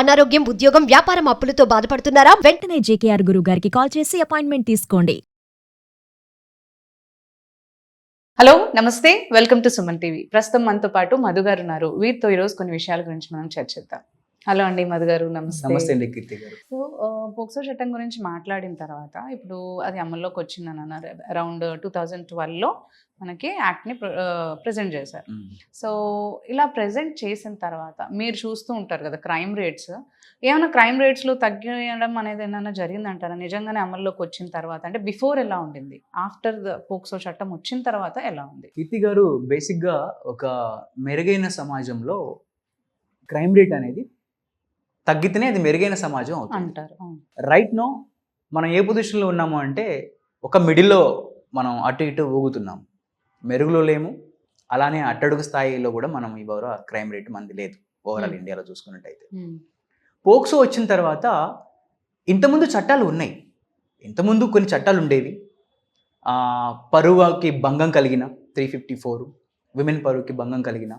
అనారోగ్యం, ఉద్యోగం, వ్యాపారం అప్పులతో బాధపడుతున్నారా? వెంటనే జేకేఆర్ గురువు గారికి కాల్ చేసి అపాయింట్మెంట్ తీసుకోండి. హలో, నమస్తే, వెల్కమ్ టు సుమన్ టీవీ. ప్రస్తుతం మనతో పాటు మధు గారు ఉన్నారు. వీరితో ఈరోజు కొన్ని విషయాల గురించి మనం చర్చిద్దాం. హలో అండి మధు గారు, నమస్తే. నమస్తే అండి కీర్తి గారు. సో పోక్సో చట్టం గురించి మాట్లాడిన తర్వాత ఇప్పుడు అది అమల్లోకి వచ్చిందని అన్నారు. అరౌండ్ 2012లో మనకి యాక్ట్ని ప్రజెంట్ చేశారు. సో ఇలా ప్రజెంట్ చేసిన తర్వాత మీరు చూస్తూ ఉంటారు కదా క్రైమ్ రేట్స్, ఏమైనా క్రైమ్ రేట్స్లో తగ్గడం అనేది ఏమైనా జరిగిందంటారా నిజంగానే అమల్లోకి వచ్చిన తర్వాత? అంటే బిఫోర్ ఎలా ఉండింది, ఆఫ్టర్ ద పోక్సో చట్టం వచ్చిన తర్వాత ఎలా ఉంది? కీర్తి గారు, బేసిక్గా ఒక మెరుగైన సమాజంలో క్రైమ్ రేట్ అనేది తగ్గితేనే అది మెరుగైన సమాజం అవుతుంది అంటారు. రైట్ నో మనం ఏ పొజిషన్లో ఉన్నాము అంటే ఒక మిడిల్లో మనం అటు ఇటు ఊగుతున్నాం, మెరుగులో లేము, అలానే అట్టడుగు స్థాయిలో కూడా మనం ఇవాళ క్రైమ్ రేట్ మనది లేదు ఓవరాల్ ఇండియాలో చూసుకున్నట్టయితే. పోక్సో వచ్చిన తర్వాత ఇంతకుముందు చట్టాలు ఉన్నాయి, ఇంతకుముందు కొన్ని చట్టాలు ఉండేవి. పరువుకి భంగం కలిగిన 354, విమెన్ పరువుకి భంగం కలిగిన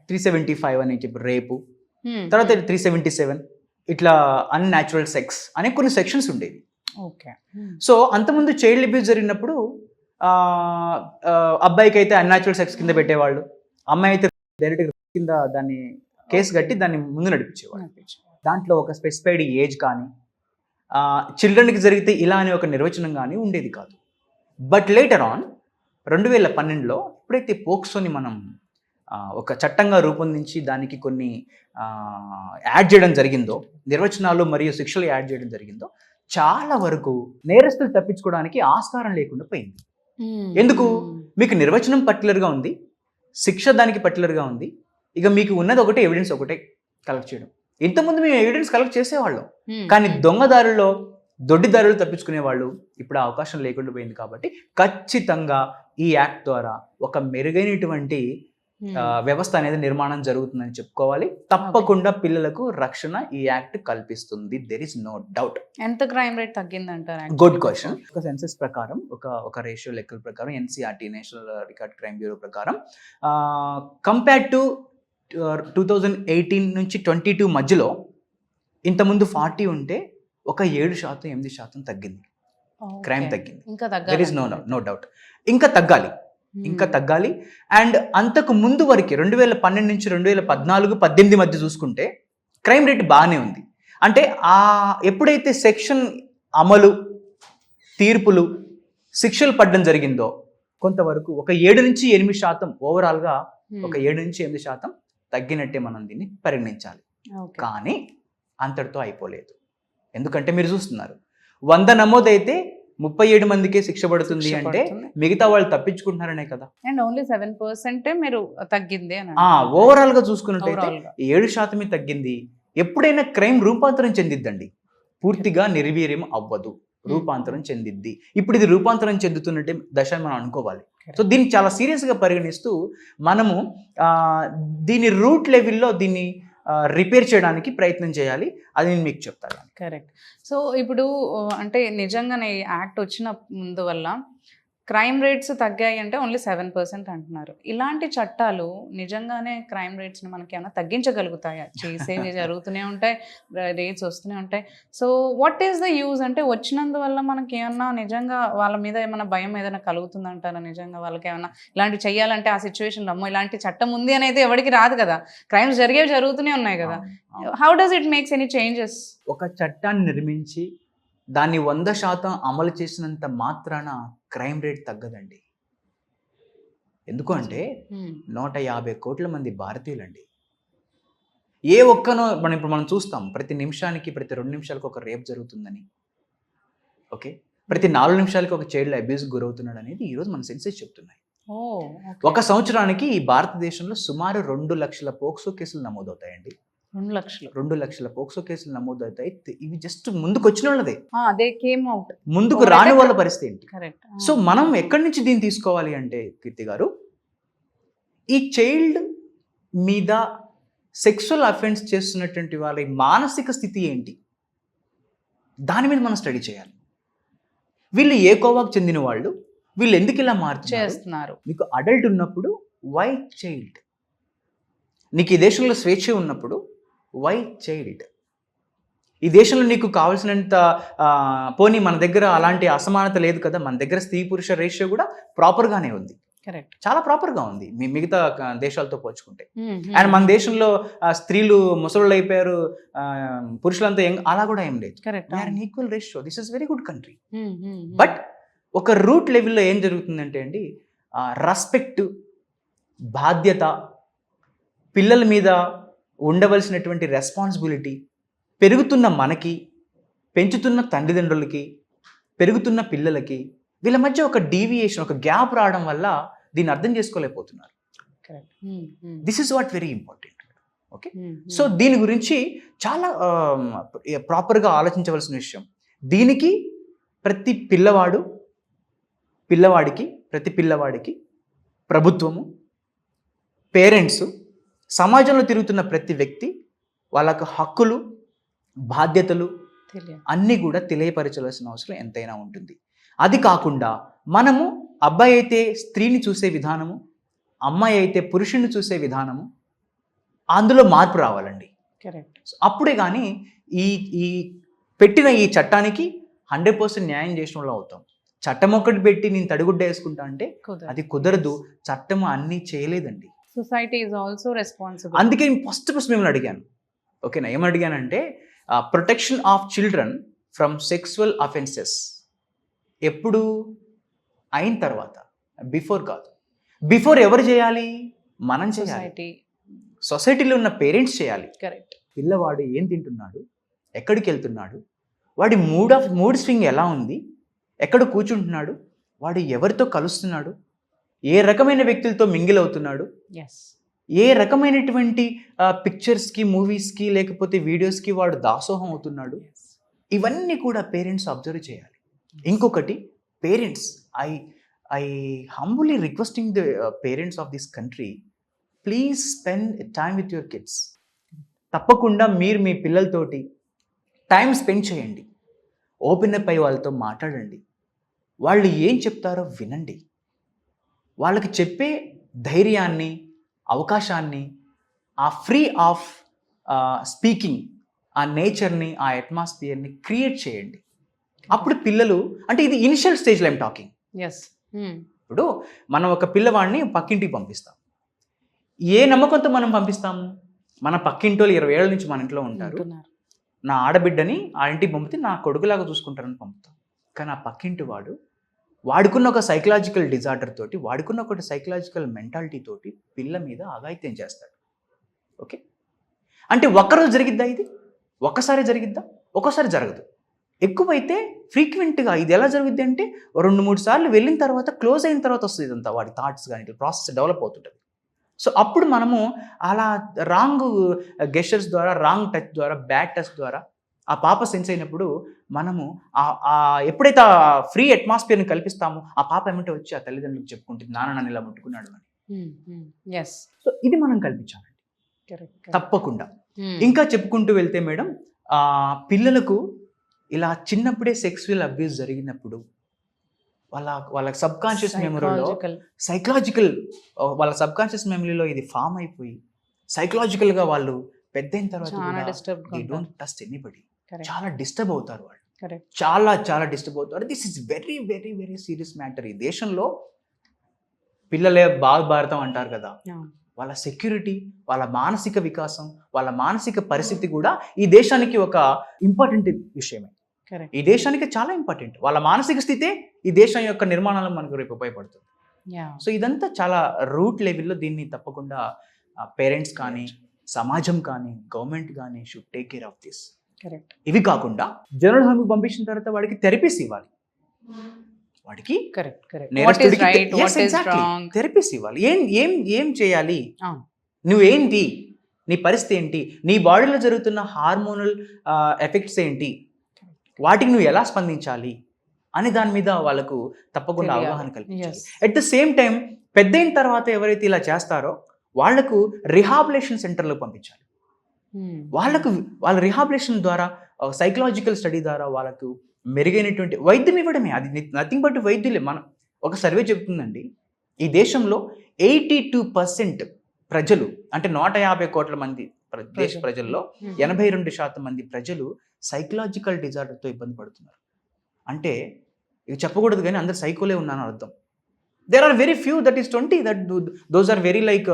375 అని చెప్పి రేపు, తర్వాత 377 ఇట్లా అన్యాచురల్ సెక్స్ అనే కొన్ని సెక్షన్స్ ఉండేవి. సో అంతకుముందు చైల్డ్ అబ్యూస్ జరిగినప్పుడు అబ్బాయికి అయితే అన్యాచురల్ సెక్స్ కింద పెట్టేవాళ్ళు, అమ్మాయి అయితే డైరెక్ట్ కింద దాన్ని కేసు కట్టి దాన్ని ముందు నడిపించేవాళ్ళు. దాంట్లో ఒక స్పెసిఫైడ్ ఏజ్ కానీ చిల్డ్రన్కి జరిగితే ఇలా అనే ఒక నిర్వచనం కానీ ఉండేది కాదు. బట్ లేటర్ ఆన్ 2012లో ఎప్పుడైతే పోక్సోని మనం ఒక చట్టంగా రూపొందించి దానికి కొన్ని యాడ్ చేయడం జరిగిందో, నిర్వచనాలు మరియు శిక్షలు యాడ్ చేయడం జరిగిందో, చాలా వరకు నేరస్తులు తప్పించుకోవడానికి ఆస్కారం లేకుండా పోయింది. ఎందుకు? మీకు నిర్వచనం పర్టికులర్గా ఉంది, శిక్ష దానికి పర్టికులర్గా ఉంది, ఇక మీకు ఉన్నది ఒకటే, ఎవిడెన్స్ ఒకటే కలెక్ట్ చేయడం. ఇంతకుముందు మేము ఎవిడెన్స్ కలెక్ట్ చేసేవాళ్ళం, కానీ దొంగదారుల్లో దొడ్డిదారులు తప్పించుకునే వాళ్ళు ఇప్పుడు ఆ అవకాశం లేకుండా పోయింది. కాబట్టి ఖచ్చితంగా ఈ యాక్ట్ ద్వారా ఒక మెరుగైనటువంటి వ్యవస్థ అనేది నిర్మాణం జరుగుతుందని చెప్పుకోవాలి. తప్పకుండా పిల్లలకు రక్షణ ఈ యాక్ట్ కల్పిస్తుంది. There is no doubt. ఎంత క్రైమ్ రేట్ తగ్గిందంటారు? Good question. ఒక సెన్సస్ ప్రకారం, ఒక రేషియో లెక్కల ప్రకారం, NCRT National Record Crime Bureau ప్రకారం కంపేర్ టు 2018 నుంచి 22 మధ్యలో ఇంతకుముందు 40 ఉంటే ఒక 7%, 8% తగ్గింది, క్రైమ్ తగ్గింది. There is no doubt. ఇంకా తగ్గాలి. అండ్ అంతకు ముందు వరకు 2012 నుంచి 2014, 18 మధ్య చూసుకుంటే క్రైమ్ రేట్ బాగానే ఉంది. అంటే ఎప్పుడైతే సెక్షన్ అమలు, తీర్పులు, శిక్షలు పడడం జరిగిందో కొంతవరకు ఒక 7 నుంచి 8% ఓవరాల్గా ఒక 7 నుంచి 8% తగ్గినట్టే మనం దీన్ని పరిగణించాలి. కానీ అంతటితో అయిపోలేదు. ఎందుకంటే మీరు చూస్తున్నారు 100 నమోదైతే 37 మందికే శిక్ష పడుతుంది అంటే మిగతా వాళ్ళు తప్పించుకుంటున్నారనే కదా. అండ్ ఓన్లీ 7% మీరు తగ్గింది ఓవరాల్ గా చూసుకున్నట్టయితే 7% తగ్గింది. ఎప్పుడైనా క్రైమ్ రూపాంతరం చెందిద్దండి, పూర్తిగా నిర్వీర్యం అవ్వదు, రూపాంతరం చెందిద్ది. ఇప్పుడు ఇది రూపాంతరం చెందుతున్నట్టే దశ మనం అనుకోవాలి. సో దీన్ని చాలా సీరియస్ గా పరిగణిస్తూ మనము దీని రూట్ లెవెల్లో దీన్ని రిపేర్ చేయడానికి ప్రయత్నం చేయాలి. అది నేను మీకు చెప్తాను. కరెక్ట్. సో ఇప్పుడు అంటే నిజంగానే యాక్ట్ వచ్చిన ముందు వల్ల క్రైమ్ రేట్స్ తగ్గాయి అంటే ఓన్లీ 7% అంటున్నారు. ఇలాంటి చట్టాలు నిజంగానే క్రైమ్ రేట్స్ని మనకి ఏమైనా తగ్గించగలుగుతాయా? చేసేవి జరుగుతూనే ఉంటాయి, రేట్స్ వస్తూనే ఉంటాయి. So what is the use? అంటే వచ్చినందువల్ల మనకి ఏమన్నా నిజంగా వాళ్ళ మీద ఏమైనా భయం ఏదైనా కలుగుతుందంటారా? నిజంగా వాళ్ళకి ఏమైనా ఇలాంటి చెయ్యాలంటే ఆ సిచ్యువేషన్లో అమ్మో ఇలాంటి చట్టం ఉంది అనేది ఎవరికి రాదు కదా, క్రైమ్స్ జరుగుతూనే ఉన్నాయి కదా. How does it makes any changes? ఒక చట్టాన్ని నిర్మించి దాన్ని 100% అమలు చేసినంత మాత్రాన క్రైమ్ రేట్ తగ్గదండి. ఎందుకు అంటే 150 కోట్ల మంది భారతీయులండి. ఏ ఒక్కనో మనం చూస్తాం, ప్రతి నిమిషానికి, ప్రతి 2 నిమిషాలకు ఒక రేప్ జరుగుతుందని, ఓకే, ప్రతి 4 నిమిషాలకి ఒక చైల్డ్ అబ్యూస్ గురవుతున్నాడు అనేది ఈరోజు మన సెన్సెస్ చెప్తున్నాయి. ఒక సంవత్సరానికి ఈ భారతదేశంలో సుమారు 2 లక్షల పోక్సో కేసులు నమోదవుతాయండి. 2 లక్షల పోక్సో కేసులు నమోదవుతాయి. ఇవి జస్ట్ ముందుకు వచ్చిన వాళ్ళదే, ముందుకు రాని వాళ్ళ పరిస్థితి ఏంటి? సో మనం ఎక్కడి నుంచి దీన్ని తీసుకోవాలి అంటే కీర్తి గారు, ఈ చైల్డ్ మీద సెక్సువల్ అఫెన్స్ చేస్తున్నటువంటి వాళ్ళ మానసిక స్థితి ఏంటి, దాని మీద మనం స్టడీ చేయాలి. వీళ్ళు ఏ కోవాకు చెందిన వాళ్ళు, వీళ్ళు ఎందుకు ఇలా చేస్తున్నారు? మీకు అడల్ట్ ఉన్నప్పుడు వై చైల్డ్, నీకు ఈ దేశంలో స్వేచ్ఛ ఉన్నప్పుడు వై చైల్డ్? ఈ దేశంలో నీకు కావాల్సినంత పోనీ మన దగ్గర అలాంటి అసమానత లేదు కదా, మన దగ్గర స్త్రీ పురుష రేషియో కూడా ప్రాపర్గానే ఉంది, కరెక్ట్. చాలా ప్రాపర్గా ఉంది మిగతా దేశాలతో పోల్చుకుంటే. అండ్ మన దేశంలో స్త్రీలు ముసళ్ళు అయిపోయారు, పురుషులంతా అలా కూడా ఏం లేదు. Correct. Equal ratio, this is very good country. But ఒక రూట్ లెవెల్లో ఏం జరుగుతుందంటే అండి, రెస్పెక్ట్, బాధ్యత, పిల్లల మీద ఉండవలసినటువంటి రెస్పాన్సిబిలిటీ పెరుగుతున్న మనకి, పెంచుతున్న తల్లిదండ్రులకి, పెరుగుతున్న పిల్లలకి వీళ్ళ మధ్య ఒక డీవియేషన్, ఒక గ్యాప్ రావడం వల్ల దీన్ని అర్థం చేసుకోలేకపోతున్నారు. This is what very important. Okay, so దీని గురించి చాలా ప్రాపర్గా ఆలోచించవలసిన విషయం. దీనికి ప్రతి పిల్లవాడికి ప్రభుత్వము, పేరెంట్స్, సమాజంలో తిరుగుతున్న ప్రతి వ్యక్తి వాళ్ళకు హక్కులు, బాధ్యతలు అన్నీ కూడా తెలియపరచవలసిన అవసరం ఎంతైనా ఉంటుంది. అది కాకుండా మనము అబ్బాయి అయితే స్త్రీని చూసే విధానము, అమ్మాయి అయితే పురుషుని చూసే విధానము, అందులో మార్పు రావాలండి. కరెక్ట్. అప్పుడే కానీ ఈ పెట్టిన ఈ చట్టానికి 100% న్యాయం చేసిన వాళ్ళు అవుతాం. చట్టం ఒకటి పెట్టి నేను తడిగుడ్డ వేసుకుంటా అంటే అది కుదరదు. చట్టం అన్నీ చేయలేదండి. Society is also responsible. అందుకే ఫస్ట్ మిమ్మల్ని అడిగాను. ఓకేనా, ఏమడిగానంటే protection of children from sexual offences ఎప్పుడు అయిన తర్వాత, బిఫోర్ కాదు. బిఫోర్ ఎవరు చేయాలి? మనం చేయాలి. సొసైటీలో ఉన్న పేరెంట్స్ చేయాలి. కరెక్ట్. పిల్లవాడు ఏం తింటున్నాడు, ఎక్కడికి వెళ్తున్నాడు, వాడి మూడ్ స్వింగ్ ఎలా ఉంది, ఎక్కడ కూర్చుంటున్నాడు, వాడు ఎవరితో కలుస్తున్నాడు, ఏ రకమైన వ్యక్తులతో మింగిల్ అవుతున్నాడు, ఏ రకమైనటువంటి పిక్చర్స్కి, మూవీస్కి, లేకపోతే వీడియోస్కి వాడు దాసోహం అవుతున్నాడు, ఇవన్నీ కూడా పేరెంట్స్ అబ్జర్వ్ చేయాలి. ఇంకొకటి, parents, I humbly requesting the parents of this country, please spend time with your kids. తప్పకుండా మీరు మీ పిల్లలతోటి టైం స్పెండ్ చేయండి. ఓపెన్ అప్ అయ్యి వాళ్ళతో మాట్లాడండి. వాళ్ళు ఏం చెప్తారో వినండి. వాళ్ళకి చెప్పే ధైర్యాన్ని, అవకాశాన్ని, ఆ ఫ్రీ ఆఫ్ స్పీకింగ్, ఆ నేచర్ని, ఆ అట్మాస్ఫియర్ని క్రియేట్ చేయండి. అప్పుడు పిల్లలు, అంటే ఇది ఇనిషియల్ స్టేజ్లో ఐమ్ టాకింగ్. ఇప్పుడు మనం ఒక పిల్లవాడిని పక్కింటికి పంపిస్తాం. ఏ నమ్మకంతో మనం పంపిస్తాము? మన పక్కింటోళ్ళు 20 ఏళ్ళ నుంచి మన ఇంట్లో ఉంటారు, నా ఆడబిడ్డని ఆ ఇంటికి పంపితే నా కొడుకులాగా చూసుకుంటారని పంపుతాం. కానీ ఆ పక్కింటి వాడుకున్న ఒక సైకలాజికల్ డిజార్డర్ తోటి, వాడుకున్న ఒక సైకలాజికల్ మెంటాలిటీ తోటి పిల్ల మీద అఘాయిత్యం చేస్తాడు. ఓకే, అంటే ఒక్కరోజు జరిగిద్దా? ఇది ఒక్కసారి జరిగిద్దా? ఒక్కోసారి జరగదు. ఎక్కువైతే ఫ్రీక్వెంట్గా ఇది ఎలా జరుగుద్ది అంటే 2-3 సార్లు వెళ్ళిన తర్వాత, క్లోజ్ అయిన తర్వాత వస్తుంది ఇదంతా, వాడి థాట్స్ కానీ ఇట్లా ప్రాసెస్ డెవలప్ అవుతుంటుంది. సో అప్పుడు మనము అలా రాంగ్ గెస్చర్స్ ద్వారా, రాంగ్ టచ్ ద్వారా, బ్యాడ్ టచ్ ద్వారా ఆ పాప సెన్స్ అయినప్పుడు మనము ఎప్పుడైతే ఆ ఫ్రీ అట్మాస్ఫియర్ని కల్పిస్తామో, ఆ పాప ఏమంటే వచ్చి ఆ తల్లిదండ్రులకు చెప్పుకుంటుంది, నాన్న నన్ను ఇలా ముట్టుకున్నాడు అని. సో ఇది మనం కల్పించాలండి తప్పకుండా. ఇంకా చెప్పుకుంటూ వెళ్తే మేడం, పిల్లలకు ఇలా చిన్నప్పుడే సెక్సువల్ అబ్యూస్ జరిగినప్పుడు వాళ్ళ సబ్కాన్షియస్ మెమరీలో సైకలాజికల్, వాళ్ళ సబ్కాన్షియస్ మెమరీలో ఇది ఫామ్ అయిపోయి సైకలాజికల్గా వాళ్ళు పెద్ద అయిన తర్వాత డోంట్ ట్రస్ట్ ఎనీబడి, చాలా డిస్టర్బ్ అవుతారు వాళ్ళు. చాలా డిస్టర్బ్ అవుతారు. This is very very very serious matter. ఈ దేశంలో పిల్లలే భారతం అంటారు కదా, వాళ్ళ సెక్యూరిటీ, వాళ్ళ మానసిక వికాసం, వాళ్ళ మానసిక పరిస్థితి కూడా ఈ దేశానికి ఒక ఇంపార్టెంట్ విషయమే. ఈ దేశానికి చాలా ఇంపార్టెంట్. వాళ్ళ మానసిక స్థితే ఈ దేశం యొక్క నిర్మాణాలకు మనకు రేపు ఉపయోగపడుతుంది. సో ఇదంతా చాలా రూట్ లెవెల్లో దీన్ని తప్పకుండా పేరెంట్స్ కానీ, సమాజం కానీ, గవర్నమెంట్ కానీ should take care of this. ఇవి కాకుండా జనరల్ హోమ్కి పంపించిన తర్వాత వాడికి థెరపీస్ ఇవ్వాలి. వాడికి థెరపీస్ ఇవ్వాలి. ఏం చేయాలి, నువ్వేంటి, నీ పరిస్థితి ఏంటి, నీ బాడీలో జరుగుతున్న హార్మోనల్ ఎఫెక్ట్స్ ఏంటి, వాటికి నువ్వు ఎలా స్పందించాలి అని దాని మీద వాళ్ళకు తప్పకుండా అవగాహన కల్పించాలి. అట్ ద సేమ్ టైం పెద్ద అయిన తర్వాత ఎవరైతే ఇలా చేస్తారో వాళ్లకు రిహాబిలేషన్ సెంటర్లో పంపించాలి. వాళ్ళ రిహాబిలేషన్ ద్వారా, సైకలాజికల్ స్టడీ ద్వారా వాళ్ళకు మెరుగైనటువంటి వైద్యం ఇవ్వడమే. అది నథింగ్ బట్ వైద్యులే. మనం ఒక సర్వే చెబుతుందండి, ఈ దేశంలో 82% ప్రజలు, అంటే 150 కోట్ల మంది దేశ ప్రజల్లో 82% మంది ప్రజలు సైకలాజికల్ డిజార్డర్తో ఇబ్బంది పడుతున్నారు. అంటే ఇవి చెప్పకూడదు కానీ అందరు సైకోలే ఉన్నాను అర్థం. There are very few that is 20 that those are very like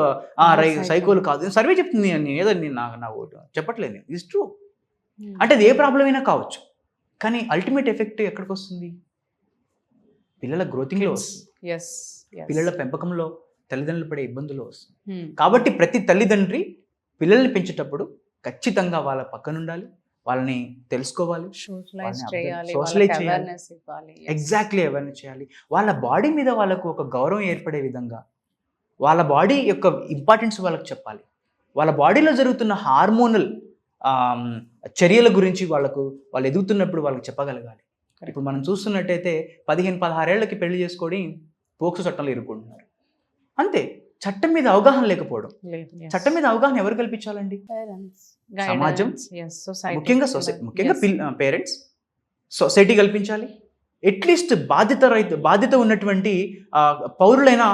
సైకోలు కాదు. సర్వే చెప్తుంది ఏదో నాకు చెప్పట్లేదు, ఇట్స్ ట్రూ. అంటే అది ఏ ప్రాబ్లం అయినా కావచ్చు, కానీ అల్టిమేట్ ఎఫెక్ట్ ఎక్కడికి వస్తుంది? పిల్లల గ్రోతింగ్లో వస్తుంది, పిల్లల పెంపకంలో తల్లిదండ్రులు పడే ఇబ్బందులు వస్తుంది. కాబట్టి ప్రతి తల్లిదండ్రి పిల్లల్ని పెంచేటప్పుడు ఖచ్చితంగా వాళ్ళ పక్కన ఉండాలి, వాళ్ళని తెలుసుకోవాలి, సోషలైజ్ చేయాలి, ఎగ్జాక్ట్లీ అవేర్నెస్ చేయాలి. వాళ్ళ బాడీ మీద వాళ్ళకు ఒక గౌరవం ఏర్పడే విధంగా వాళ్ళ బాడీ యొక్క ఇంపార్టెన్స్ వాళ్ళకి చెప్పాలి. వాళ్ళ బాడీలో జరుగుతున్న హార్మోనల్ చర్యల గురించి వాళ్ళు ఎదుగుతున్నప్పుడు వాళ్ళకి చెప్పగలగాలి. ఇప్పుడు మనం చూస్తున్నట్టయితే 15-16 ఏళ్ళకి పెళ్లి చేసుకొని పోక్సో చట్టంలో ఇరుక్కుంటున్నారు. అంతే, చట్టం మీద అవగాహన లేకపోవడం. చట్టం మీద అవగాహన ఎవరు కల్పించాలండి? సమాజం, ముఖ్యంగా పేరెంట్స్, సొసైటీ కల్పించాలి. అట్లీస్ట్ బాధ్యత ఉన్నటువంటి పౌరులైన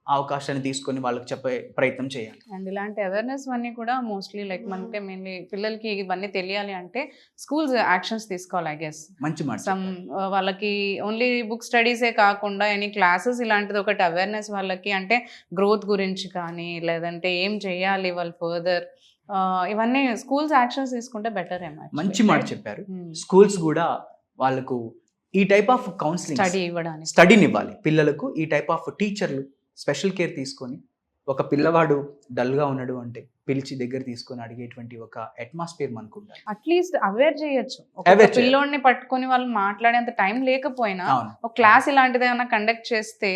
అవకాశాన్ని తీసుకొని వాళ్ళకి చెప్పే ప్రయత్నం చేయాలి. అండ్ ఇలాంటి అవేర్నెస్ అన్నీ కూడా మోస్ట్లీ లైక్ మనకి మెయిన్లీ పిల్లలకి ఇవన్నీ తెలియాలి అంటే స్కూల్స్ యాక్షన్స్ తీసుకోవాలి. ఐ గెస్ మంచి మాట. వాళ్ళకి ఓన్లీ బుక్ స్టడీసే కాకుండా ఎనీ క్లాసెస్ ఇలాంటిది ఒకటి అవేర్నెస్ వాళ్ళకి, అంటే గ్రోత్ గురించి కానీ లేదంటే ఏం చేయాలి వాళ్ళు ఫర్దర్, ఇవన్నీ స్కూల్స్ యాక్షన్స్ తీసుకుంటే బెటర్ ఏమో. మంచి మాట చెప్పారు. స్కూల్స్ కూడా వాళ్ళకు ఈ టైప్ ఆఫ్ కౌన్సిలింగ్ స్టడీని ఇవ్వాలి. పిల్లలకు ఈ టైప్ ఆఫ్ టీచర్లు స్పెషల్ కేర్ తీసుకొని, ఒక పిల్లవాడు డల్గా ఉన్నాడు అంటే పిలిచి దగ్గర తీసుకొని అడిగేటువంటి ఒక అట్మాస్ఫియర్ మనకు ఉండాలి. అట్లీస్ట్ అవేర్ చేయొచ్చు. పిల్లోడిని పట్టుకొని వాళ్ళు మాట్లాడేంత టైం లేకపోయినా ఒక క్లాస్ ఇలాంటిది ఏమైనా కండక్ట్ చేస్తే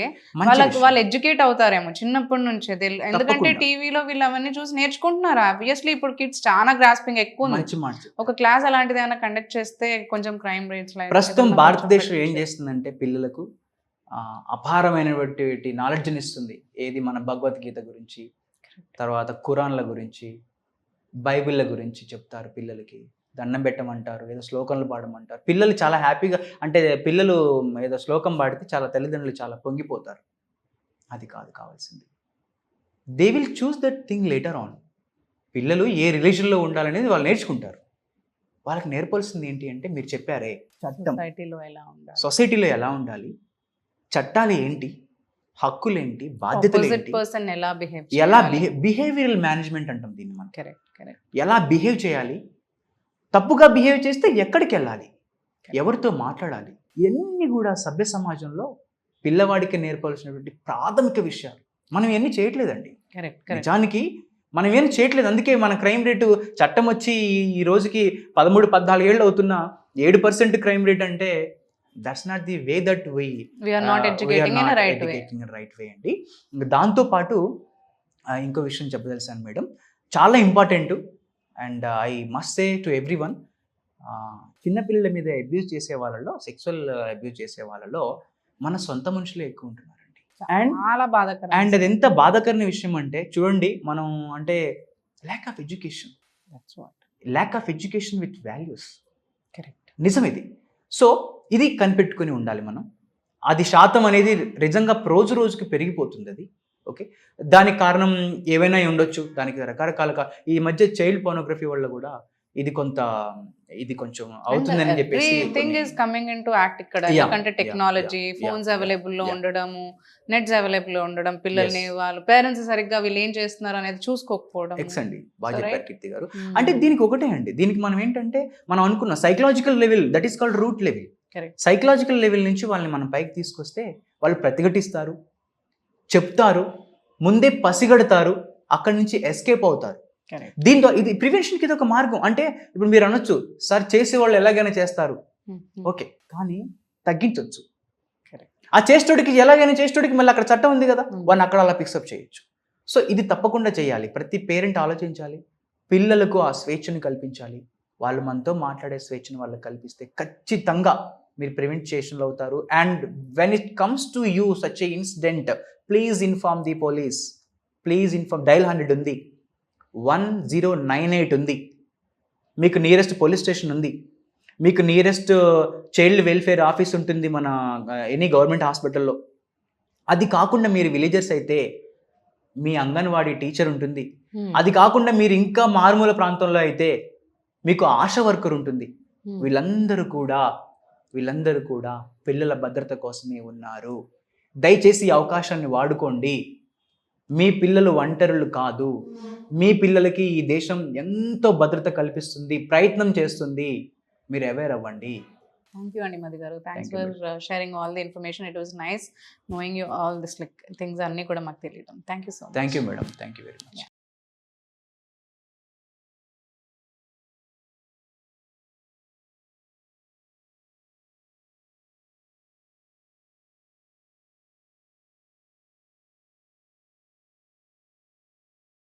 వాళ్ళు ఎడ్యుకేట్ అవుతారేమో చిన్నప్పటి నుంచే. ఎందుకంటే టీవీలో వీళ్ళు అవన్నీ చూసి నేర్చుకుంటున్నారు. ఆబ్వియస్లీ ఇప్పుడు కిడ్స్ చాలా గ్రాస్పింగ్ ఎక్కువ ఉంది. ఒక క్లాస్ అలాంటిది ఏమైనా కండక్ట్ చేస్తే కొంచెం క్రైమ్ రేట్స్. ప్రస్తుతం భారతదేశం ఏం చేస్తుందంటే పిల్లలకు అపారమైనటువంటి నాలెడ్జ్ని ఇస్తుంది. ఏది మన భగవద్గీత గురించి, తర్వాత ఖురాన్ల గురించి, బైబిళ్ళ గురించి చెప్తారు. పిల్లలకి దండం పెట్టమంటారు, ఏదో శ్లోకంలు పాడమంటారు. పిల్లలు చాలా హ్యాపీగా, అంటే పిల్లలు ఏదో శ్లోకం పాడితే చాలా తల్లిదండ్రులు చాలా పొంగిపోతారు. అది కాదు కావాల్సింది. They will choose that thing later on. పిల్లలు ఏ రిలీజన్లో ఉండాలనేది వాళ్ళు నేర్చుకుంటారు. వాళ్ళకి నేర్పాల్సింది ఏంటి అంటే మీరు చెప్పారే చట్టం, సొసైటీలో ఎలా ఉండాలి, చట్టాలు ఏంటి, హక్కులు ఏంటి, బాధ్యతలు ఏంటి, ఎలా బిహేవియరల్ మేనేజ్మెంట్ అంటాం దీన్ని మనం. ఎలా బిహేవ్ చేయాలి, తప్పుగా బిహేవ్ చేస్తే ఎక్కడికి వెళ్ళాలి, ఎవరితో మాట్లాడాలి, ఇవన్నీ కూడా సభ్య సమాజంలో పిల్లవాడికి నేర్పాల్సినటువంటి ప్రాథమిక విషయాలు. మనం ఇవన్నీ చేయట్లేదండి. నిజానికి మనం ఏం చేయట్లేదు. అందుకే మన క్రైమ్ రేటు, చట్టం వచ్చి ఈ రోజుకి 13-14 ఏళ్ళు అవుతున్నా 7% క్రైమ్ రేట్ అంటే that's not the way that we are not educating in a right way అండి. దాంతోపాటు ఇంకో విషయం చెప్పదలిసాను మేడం, చాలా important. And I must say to every one, చిన్నపిల్లల మీద అబ్యూజ్ చేసే వాళ్ళలో, సెక్సువల్ అబ్యూజ్ చేసే వాళ్ళలో మన సొంత మనుషులే ఎక్కువ ఉంటున్నారండి. అండ్ అది ఎంత బాధాకరమైన విషయం అంటే చూడండి, మనం అంటే lack of education with values. Correct, నిజం ఇది. సో ఇది కనిపెట్టుకుని ఉండాలి మనం. అది శాతం అనేది నిజంగా రోజు రోజుకి పెరిగిపోతుంది అది. ఓకే, దానికి కారణం ఏవైనా ఉండొచ్చు, దానికి రకరకాలుగా ఈ మధ్య చైల్డ్ పోర్నోగ్రఫీ వల్ల కూడా ఇది కొంచెం అవుతుందని చెప్పేసి thing is coming in to act ఇక్కడ. ఎందుకంటే టెక్నాలజీ, ఫోన్స్ అవైలబుల్ లో ఉండడము, నెట్స్ అవైలబుల్ లో ఉండడం, పిల్లల్ని వాళ్ళ పేరెంట్స్ సరిగ్గా వీళ్ళు ఏం చేస్తున్నారు అనేది చూసుకోకపోవడం. ఎక్స్ అండి, బాగా చెప్పారు కీర్తి గారు. అంటే దీనికి ఒకటే అండి, దీనికి మనం ఏంటంటే మనం అనుకున్న psychological level, that is called root level. Psychological level నుంచి వాళ్ళని మనం పైకి తీసుకొస్తే వాళ్ళు ప్రతిఘటిస్తారు, చెప్తారు, ముందే పసిగడతారు, అక్కడి నుంచి ఎస్కేప్ అవుతారు. దీంతో ఇది ప్రివెన్షన్కి ఇది ఒక మార్గం. అంటే ఇప్పుడు మీరు అనొచ్చు, సార్ చేసే వాళ్ళు ఎలాగైనా చేస్తారు, ఓకే, కానీ తగ్గించవచ్చు. ఆ చేసేటోడికి ఎలాగైనా చేసేటోడికి మళ్ళీ అక్కడ చట్టం ఉంది కదా, వాడిని అక్కడ అలా పిక్సప్ చేయొచ్చు. సో ఇది తప్పకుండా చేయాలి. ప్రతి పేరెంట్ ఆలోచించాలి, పిల్లలకు ఆ స్వేచ్ఛను కల్పించాలి. వాళ్ళు మనతో మాట్లాడే స్వేచ్ఛను వాళ్ళకి కల్పిస్తే ఖచ్చితంగా మీరు ప్రివెంట్ చేషన్లో అవుతారు. And when it comes to you such a incident, please inform the police. Please inform. Dial 100 ఉంది, 1098 ఉంది, మీకు నియరెస్ట్ పోలీస్ స్టేషన్ ఉంది, మీకు నియరెస్ట్ చైల్డ్ వెల్ఫేర్ ఆఫీస్ ఉంటుంది మన ఎనీ గవర్నమెంట్ హాస్పిటల్లో. అది కాకుండా మీరు విలేజర్స్ అయితే మీ అంగన్వాడీ టీచర్ ఉంటుంది, అది కాకుండా మీరు ఇంకా మారుమూల ప్రాంతంలో అయితే మీకు ఆశా వర్కర్ ఉంటుంది. వీళ్ళందరూ కూడా పిల్లల భద్రత కోసమే ఉన్నారు. దయచేసి ఈ అవకాశాన్ని వాడుకోండి. మీ పిల్లలు ఒంటరులు కాదు. మీ పిల్లలకి ఈ దేశం ఎంతో భద్రత కల్పిస్తుంది, ప్రయత్నం చేస్తుంది. మీరు అవేర్ అవ్వండి. థ్యాంక్ యూ అండి మధు గారు. Thanks Thank you, for sharing all the information. It was nice knowing you all this like things అన్నీ కూడా మాకు తెలియడం. Thank you so much. Thank you madam. Thank you very much.